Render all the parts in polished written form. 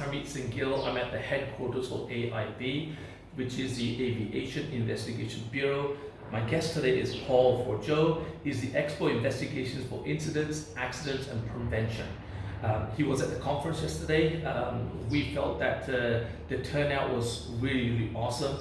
Harmeet Singh Gill. I'm at the headquarters of AIB, which is the Aviation Investigation Bureau. My guest today is Paul Forjoe. He's the Expo Investigations for Incidents, Accidents and Prevention. He was at the conference yesterday. We felt that the turnout was really awesome.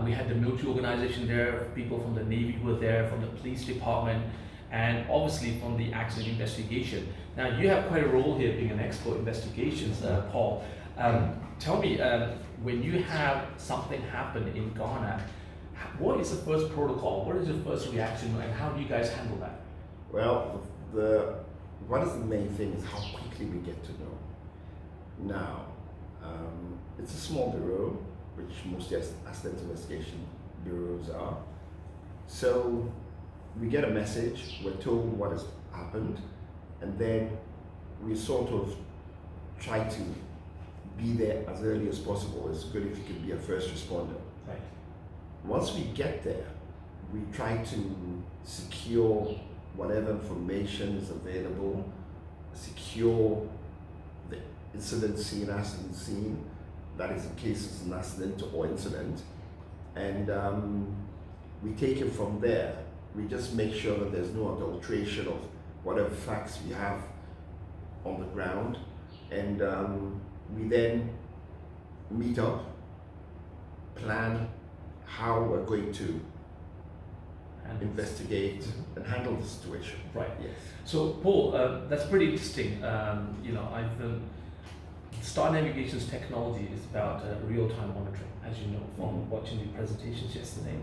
We had the military organization there, people from the Navy were there, from the police department, and obviously from the accident investigation. Now you have quite a role here being an Expo Investigations, Paul. Tell me, when you have something happen in Ghana, what is the first protocol? What is your first reaction, and how do you guys handle that? Well, what is the main thing is how quickly we get to know. Now, it's a small bureau, which most accident investigation bureaus are. So we get a message, we're told what has happened, and then we sort of try to be there as early as possible. It's good if you can be a first responder. Right. Once we get there, we try to secure whatever information is available, secure the incident scene, that is in case it's an accident or incident, and we take it from there. We just make sure that there's no adulteration of whatever facts we have on the ground, and we then meet up, plan how we're going to investigate and handle the situation. Right. Yes. So Paul, that's pretty interesting. Star Navigation's technology is about real-time monitoring, as you know from watching the presentations yesterday.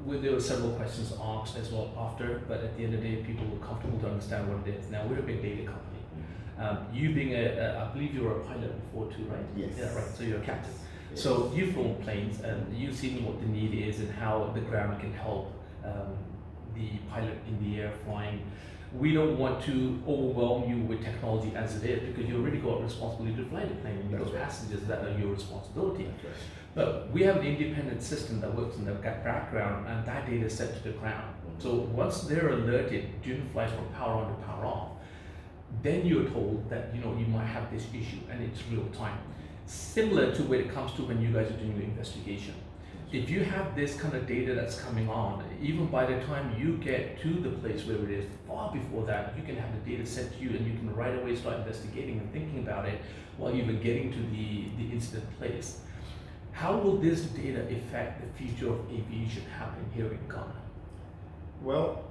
There were several questions asked as well after, but at the end of the day, people were comfortable to understand what it is. Now, we're a big data company. You being I believe you were a pilot before too, right? Yes. Yeah, right. So you're a captain. Yes. So you've flown planes, and you've seen what the need is and how the ground can help the pilot in the air flying. We don't want to overwhelm you with technology as it is, because you already got responsibility to fly the plane, and those passengers, that are your responsibility. That's right. But we have an independent system that works in the background, and that data is sent to the ground. So once they're alerted during flights from power on to power off, then you're told that you might have this issue, and it's real time. Similar to when it comes to when you guys are doing your investigation. If you have this kind of data that's coming on, even by the time you get to the place where it is, far before that, you can have the data sent to you, and you can right away start investigating and thinking about it while you're getting to the incident place. How will this data affect the future of aviation happening here in Ghana? Well,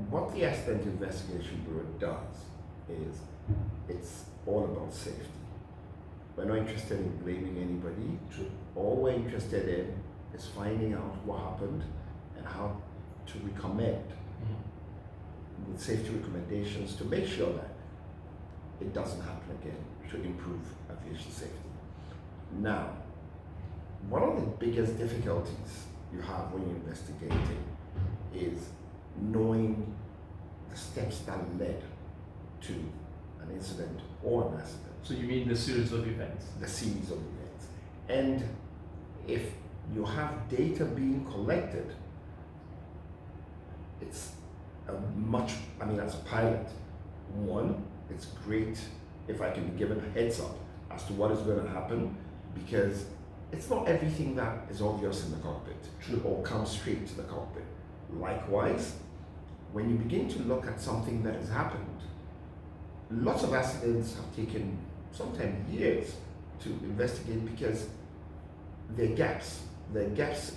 what the Accident Investigation Bureau does is it's all about safety. We're not interested in blaming anybody. True. All we're interested in is finding out what happened and how to recommend with safety recommendations to make sure that it doesn't happen again, to improve aviation safety. Now, one of the biggest difficulties you have when you're investigating is knowing the steps that led to an incident or an accident. So you mean the series of events? The series of events. And if you have data being collected, it's as a pilot, one, it's great if I can be given a heads up as to what is going to happen, because it's not everything that is obvious in the cockpit. True. Or comes straight to the cockpit. Likewise, when you begin to look at something that has happened, lots of accidents have taken sometimes years to investigate because there are gaps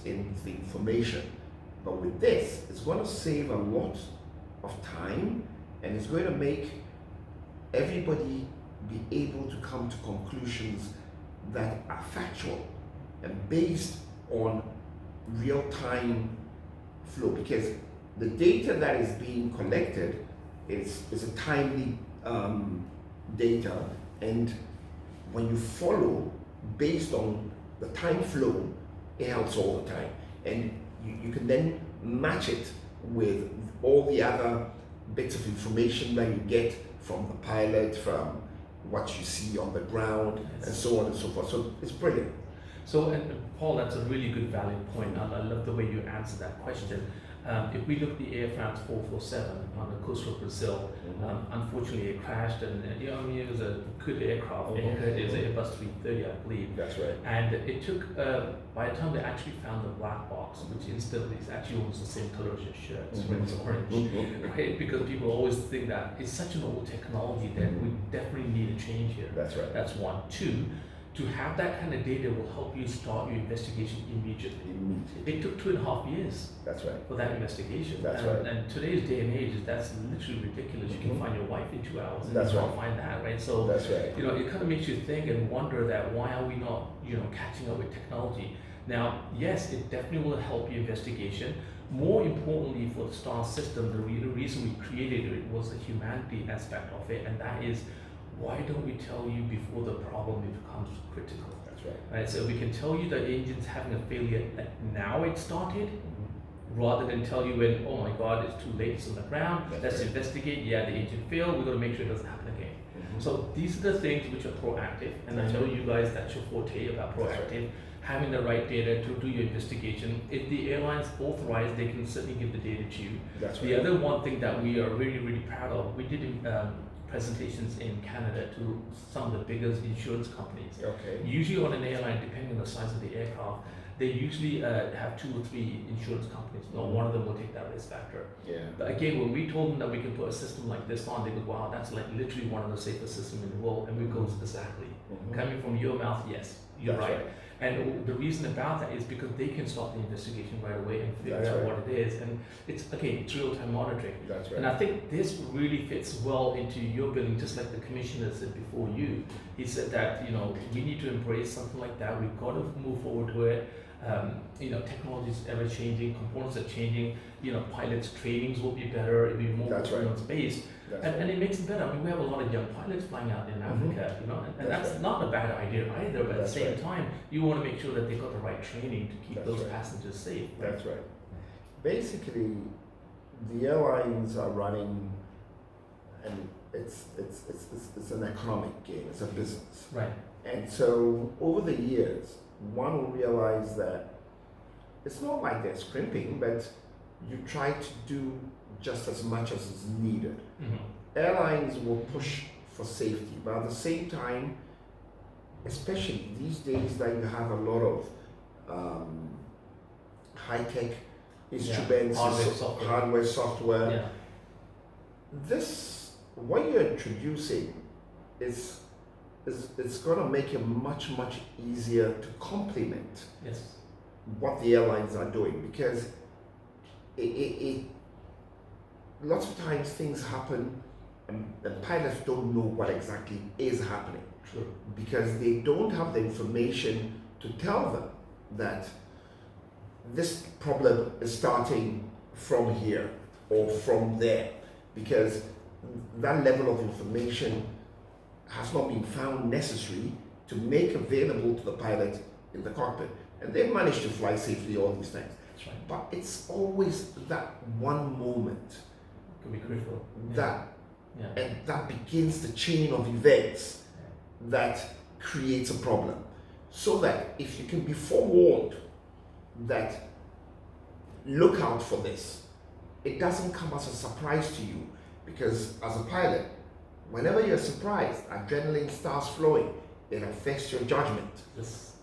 in the information. But with this, it's going to save a lot of time, and it's going to make everybody be able to come to conclusions that are factual and based on real-time flow, because the data that is being collected is a timely data, and when you follow based on the time flow, it helps all the time, and you can then match it with all the other bits of information that you get from the pilot, from what you see on the ground, and so on and so forth. So it's brilliant. So, and Paul, that's a really good valid point. I love the way you answer that question. If we look at the Air France 447 on the coast of Brazil, unfortunately it crashed, and I mean, it was a good aircraft. It was an Airbus 330, I believe. That's right. And it took, by the time they actually found the black box, which incidentally is actually almost the same color as your shirt, it's orange, right? Because people always think that it's such an old technology that we definitely need a change here. That's right. That's one. Two, to have that kind of data will help you start your investigation immediately. It took 2.5 years. That's right. For that investigation. That's and, right. And today's day and age, that's literally ridiculous. You can find your wife in 2 hours, and That's you right. can't find that, right? So That's right. it kind of makes you think and wonder that why are we not, catching up with technology? Now, yes, it definitely will help your investigation. More importantly, for the STAR system, the reason we created it was the humanity aspect of it, and that is, why don't we tell you before the problem becomes critical? That's right. Right, so we can tell you the engine's having a failure now it started, rather than tell you when, oh my God, it's too late, it's on the ground, let's investigate, yeah, the engine failed, we've got to make sure it doesn't happen again. So these are the things which are proactive, and I know you guys, that's your forte about proactive, having the right data to do your investigation. If the airlines authorize, they can certainly give the data to you. That's right. The other one thing that we are really, really proud of, we did presentations in Canada to some of the biggest insurance companies. Okay. Usually on an airline, depending on the size of the aircraft, they usually have 2 or 3 insurance companies. Not one of them will take that risk factor. Yeah. But again, when we told them that we can put a system like this on, they go, wow, that's like literally one of the safest systems in the world. And we go, exactly. Coming from your mouth, yes, you're right. And the reason about that is because they can start the investigation right away and figure out what it is. And it's real-time monitoring. That's right. And I think this really fits well into your building, just like the commissioner said before you. He said that, we need to embrace something like that. We've got to move forward to it. Technology is ever changing, components are changing, pilots' trainings will be better, it'll be more space. And it makes it better. I mean, we have a lot of young pilots flying out in Africa, and that's not a bad idea either, but at the same time, you want to make sure that they've got the right training to keep those passengers safe. Right? That's right. Basically, the airlines are running, and it's an economic game, it's a business. Right. And so over the years, one will realize that it's not like they're scrimping, but you try to do just as much as is needed. Airlines will push for safety, but at the same time, especially these days that you have a lot of high-tech instruments, hardware, software, what you're introducing is it's going to make it much easier to complement what the airlines are doing, because it lots of times things happen and the pilots don't know what exactly is happening. True. Because they don't have the information to tell them that this problem is starting from here or from there, because that level of information has not been found necessary to make available to the pilot in the cockpit. And they've managed to fly safely all these times. That's right. But it's always that one moment Could be critical. and that begins the chain of events that creates a problem. So that if you can be forewarned that look out for this, it doesn't come as a surprise to you, because as a pilot, whenever you're surprised, adrenaline starts flowing. It affects your judgment.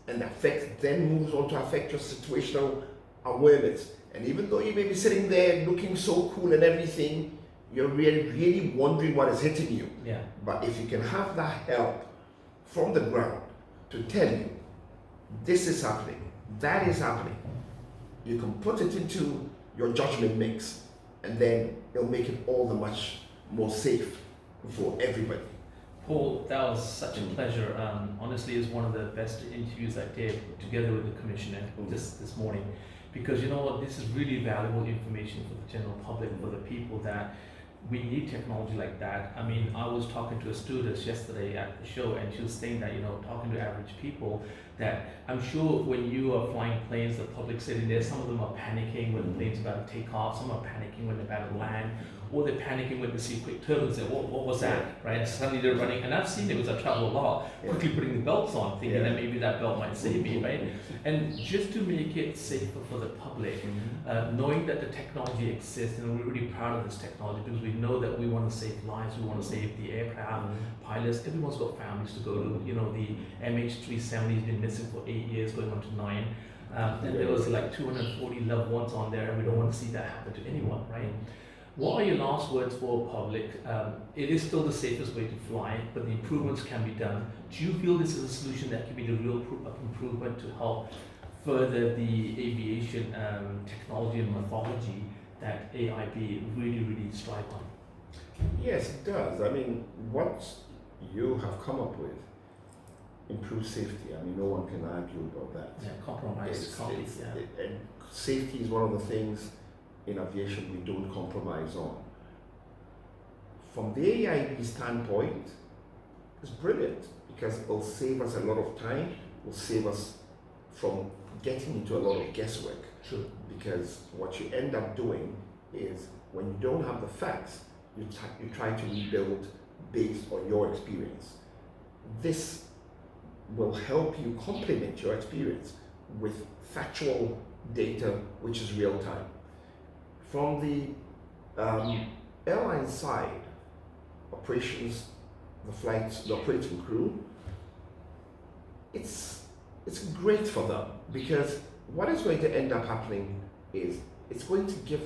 And the effect then moves on to affect your situational awareness. And even though you may be sitting there looking so cool and everything, you're really wondering what is hitting you. Yeah. But if you can have that help from the ground to tell you, this is happening, that is happening, you can put it into your judgment mix, and then it'll make it all the much more safe for everybody. Paul, that was such a pleasure. Honestly, it's one of the best interviews I did together with the commissioner this morning, because you know what, this is really valuable information for the general public, for the people that we need technology like that. I mean, I was talking to a stewardess yesterday at the show, and she was saying that, talking to average people, that I'm sure when you are flying planes, the public sitting there, some of them are panicking when the plane's about to take off, some are panicking when they're about to land, or they're panicking when they see quick turn and say, what was that, right? Suddenly they're running, and I've seen it because I travel a lot, quickly putting the belts on, thinking that maybe that belt might save me, right? And just to make it safer for the public, knowing that the technology exists, and we're really proud of this technology because we know that we want to save lives, we want to save the aircraft, pilots, everyone's got families to go to. You know, the MH370 has been missing for 8 years, going on to 9. And there was like 240 loved ones on there, and we don't want to see that happen to anyone, right? What are your last words for public? It is still the safest way to fly, but the improvements can be done. Do you feel this is a solution that can be the real improvement to help further the aviation technology and methodology that AIB really strive on? Yes, it does. I mean, what you have come up with improves safety. I mean, no one can argue about that. Yeah, compromise. And safety is one of the things in aviation we don't compromise on. From the AIB standpoint, it's brilliant because it will save us a lot of time, it will save us from getting into a lot of guesswork. True. Because what you end up doing is when you don't have the facts, you try to rebuild based on your experience. This will help you complement your experience with factual data, which is real time. From the airline side, operations, the flights, the operating crew, it's great for them because what is going to end up happening is it's going to give